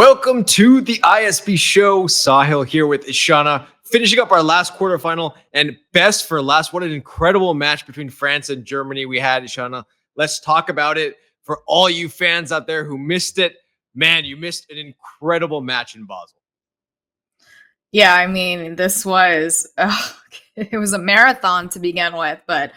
Welcome to the ISB show. Sahil here with Ishana, finishing up our last quarterfinal and best for last. What an incredible match between France and Germany we had, Ishana. Let's talk about it for all you fans out there who missed it. Man, you missed an incredible match in Basel. Yeah, I mean, it was a marathon to begin with, but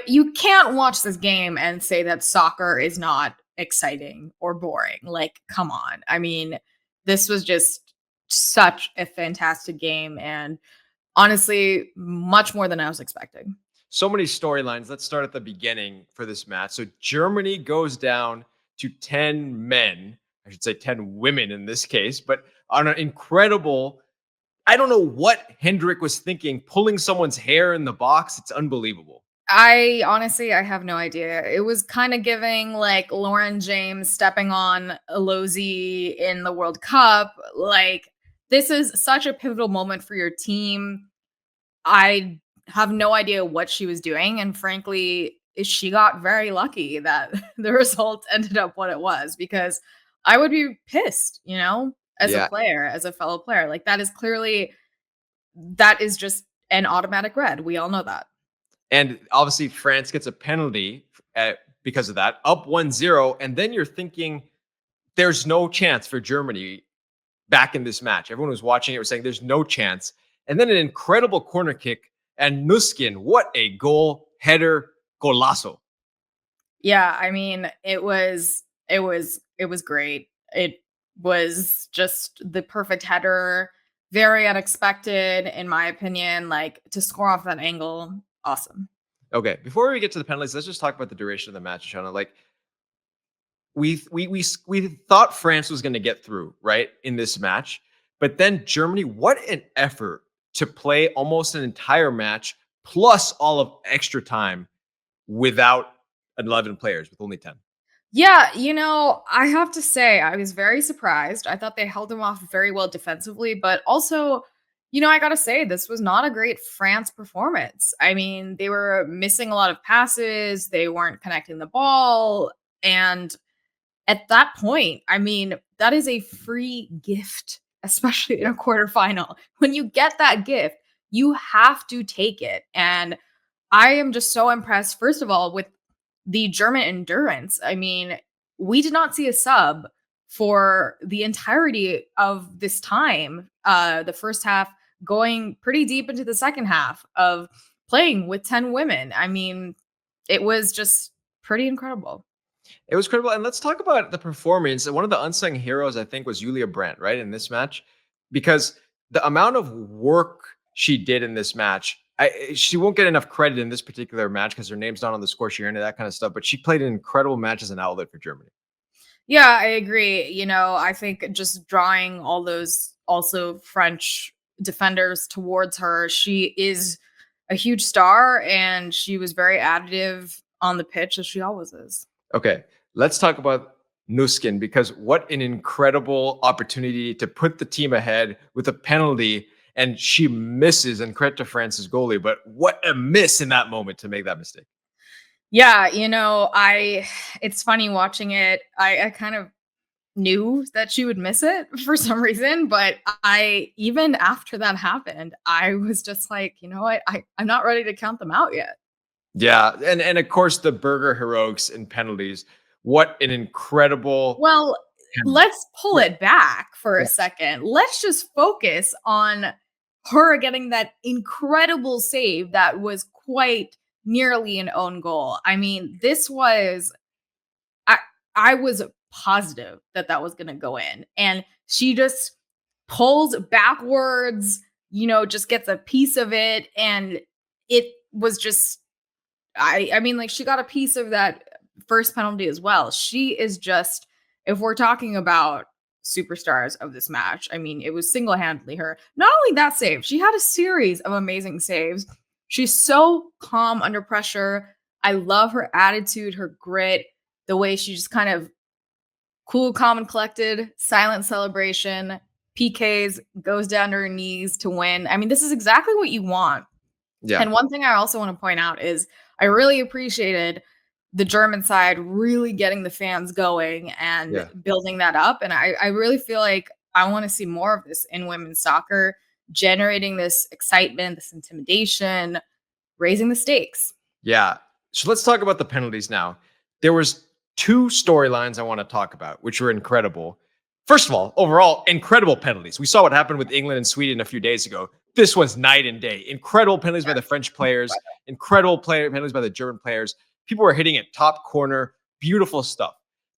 you can't watch this game and say that soccer is not exciting or boring. Like, come on. I mean, this was just such a fantastic game and honestly, much more than I was expecting. So many storylines. Let's start at the beginning for this match. So Germany goes down to 10 men. I should say 10 women in this case, but on an incredible, I don't know what Hendrik was thinking, pulling someone's hair in the box. It's unbelievable. I have no idea. It was kind of giving like Lauren James stepping on Alozie in the World Cup. Like, this is such a pivotal moment for your team. I have no idea what she was doing. And frankly, she got very lucky that the result ended up what it was, because I would be pissed, as a player, as a fellow player. Like, that is just an automatic red. We all know that. And obviously, France gets a penalty because of that, up 1-0. And then you're thinking there's no chance for Germany back in this match. Everyone was watching it was saying there's no chance. And then an incredible corner kick. And Nuskin, what a goal, header, golazo. Yeah, I mean, it was great. It was just the perfect header, very unexpected, in my opinion. Like, to score off that angle, awesome. Okay, before we get to the penalties, let's just talk about the duration of the match, Shana. Like, we thought France was going to get through, right, in this match. But then Germany, what an effort to play almost an entire match plus all of extra time without 11 players, with only 10. Yeah, I have to say, I was very surprised. I thought they held them off very well defensively, but also, I got to say, this was not a great France performance. I mean, they were missing a lot of passes, they weren't connecting the ball. And at that point, I mean, that is a free gift, especially in a quarterfinal. When you get that gift, you have to take it. And I am just so impressed, first of all, with the German endurance. I mean, we did not see a sub for the entirety of this time. The first half going pretty deep into the second half of playing with 10 women. I mean, it was just pretty incredible. It was incredible. And let's talk about the performance. One of the unsung heroes, I think, was Julia Brandt, right, in this match, because the amount of work she did in this match, she won't get enough credit in this particular match because her name's not on the score sheet and that kind of stuff, but she played an incredible match as an outlet for Germany. Yeah, I agree. I think just drawing all those also French defenders towards her, she is a huge star and she was very additive on the pitch, as she always is. Okay, let's talk about Nuskin, because what an incredible opportunity to put the team ahead with a penalty, and she misses, and credit to France's goalie, but what a miss in that moment to make that mistake. Yeah, it's funny watching it. I kind of knew that she would miss it for some reason, but even after that happened, I was just like, you know what? I'm not ready to count them out yet. Yeah, and of course the Berger heroics and penalties. What an incredible. Well, let's pull it back for a second. Let's just focus on her getting that incredible save that was quite nearly an own goal. I mean, I was positive that was going to go in, and she just pulls backwards, just gets a piece of it, and it was just I mean, like, she got a piece of that first penalty as well. She is just, if we're talking about superstars of this match, I mean, it was single-handedly her. Not only that save, she had a series of amazing saves. She's so calm under pressure. I love her attitude, her grit, the way she just kind of cool, calm, and collected, silent celebration, PKs, goes down to her knees to win. I mean, this is exactly what you want. Yeah. And one thing I also want to point out is I really appreciated the German side really getting the fans going and Yeah. building that up. And I really feel like I want to see more of this in women's soccer, generating this excitement, this intimidation, raising the stakes. Yeah. So let's talk about the penalties now. There was two storylines I want to talk about, which were incredible. First of all, overall, incredible penalties. We saw what happened with England and Sweden a few days ago. This was night and day. Incredible penalties by the French players, incredible penalties by the German players. People were hitting it top corner. Beautiful stuff.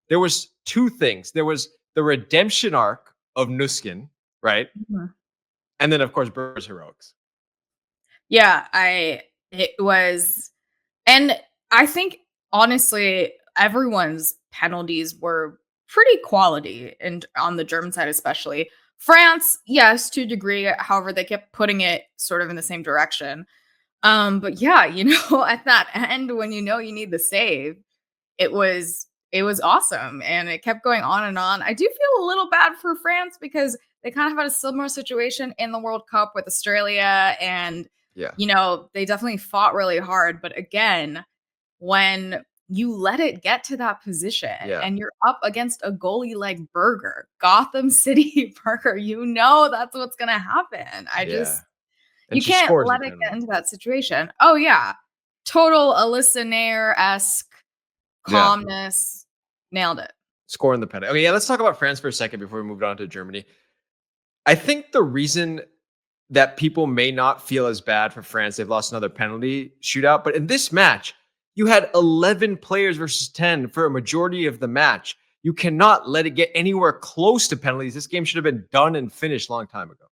There was two things. There was the redemption arc of Nuskin, right? Mhm. And then, of course, Berger's heroics. Yeah, it was, and I think honestly, everyone's penalties were pretty quality, and on the German side especially. France, yes, to a degree, however, they kept putting it sort of in the same direction. But yeah, at that end, when you need the save, it was awesome, and it kept going on and on. I do feel a little bad for France because they kind of had a similar situation in the World Cup with Australia, and Yeah. they definitely fought really hard. But again, when you let it get to that position Yeah. and you're up against a goalie like Berger, Gotham City Berger, that's what's gonna happen. Yeah. And You she can't scores the let it get penalty. into that situation. Oh yeah. Total Alyssa Nair-esque Yeah. calmness. Nailed it. Scoring the penalty. Okay, yeah, let's talk about France for a second before we move on to Germany. I think the reason that people may not feel as bad for France, they've lost another penalty shootout, but in this match, you had 11 players versus 10 for a majority of the match. You cannot let it get anywhere close to penalties. This game should have been done and finished a long time ago.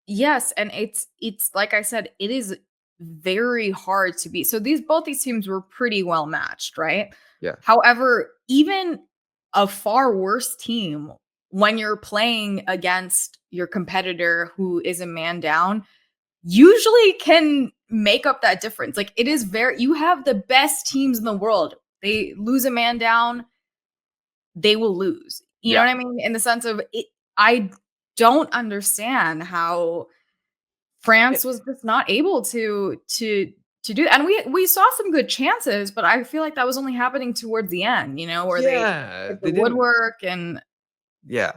Yes, and it's like I said, it is very hard to beat. So both these teams were pretty well matched, right? Yeah. However, even a far worse team, when you're playing against your competitor who is a man down, usually can make up that difference. Like, it is you have the best teams in the world. They lose a man down, they will lose. You know Yeah. what I mean? In the sense of it, I don't understand how France was just not able to do that. And we saw some good chances, but I feel like that was only happening towards the end, where they Yeah. hit the They didn't. woodwork. And Yeah.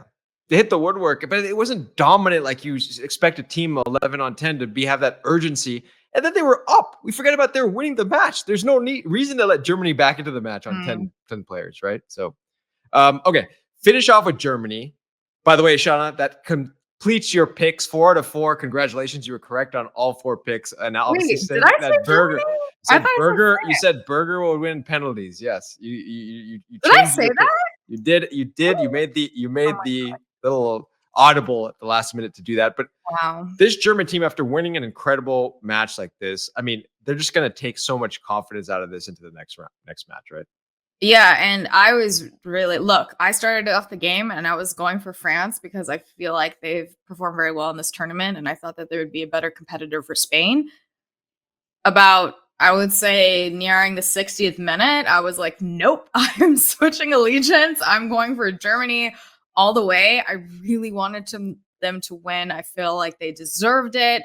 They hit the woodwork, but it wasn't dominant like you expect a team 11 on 10 to have that urgency. And then they were up. We forget about they're winning the match. There's no reason to let Germany back into the match on mm, 10 players, right? So, okay. Finish off with Germany. By the way, Shauna, that completes your picks 4 out of 4. Congratulations. You were correct on all 4 picks. And now obviously wait, did saying I say that Germany? I thought I said You France. said Berger will win penalties. Yes. You Did I changed say your pick. that? You did. You made Oh my the little audible at the last minute to do that. But wow. this German team, after winning an incredible match like this, I mean, they're just going to take so much confidence out of this into the next match, right? Yeah, and I was really I started off the game and I was going for France because I feel like they've performed very well in this tournament, and I thought that they would be a better competitor for Spain. About, I would say, nearing the 60th minute, I was like, nope, I'm switching allegiance. I'm going for Germany all the way. I really wanted them to win. I feel like they deserved it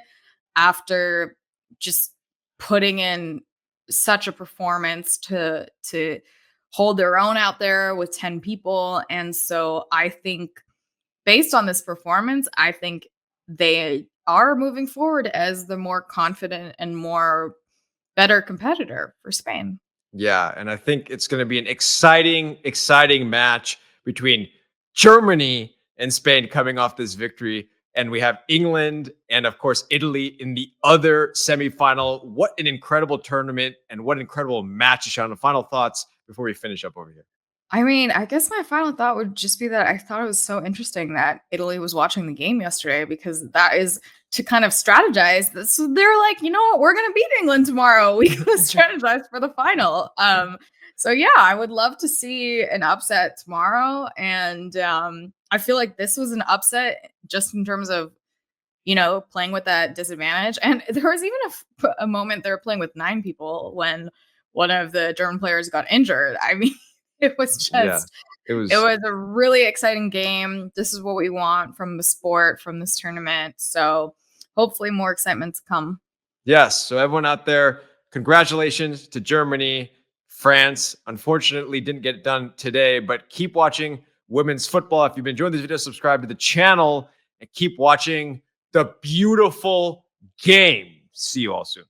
after just putting in such a performance to hold their own out there with 10 people. And so I think, based on this performance, I think they are moving forward as the more confident and more better competitor for Spain. Yeah, and I think it's going to be an exciting match between Germany and Spain coming off this victory. And we have England and, of course, Italy in the other semifinal. What an incredible tournament and what an incredible match, Sean. Final thoughts before we finish up over here. I mean, I guess my final thought would just be that I thought it was so interesting that Italy was watching the game yesterday, because that is to kind of strategize. So they're like, you know what, we're gonna beat England tomorrow. We gotta strategize for the final. So yeah, I would love to see an upset tomorrow. And I feel like this was an upset just in terms of, playing with that disadvantage. And there was even a moment they were playing with 9 people when one of the German players got injured. I mean, it was Yeah, just it it was. was a really exciting game. This is what we want from the sport, from this tournament. So hopefully more excitement to come. Yes. So everyone out there, congratulations to Germany. France unfortunately didn't get it done today, but keep watching women's football. If you've been enjoying this video, subscribe to the channel and keep watching the beautiful game. See you all soon.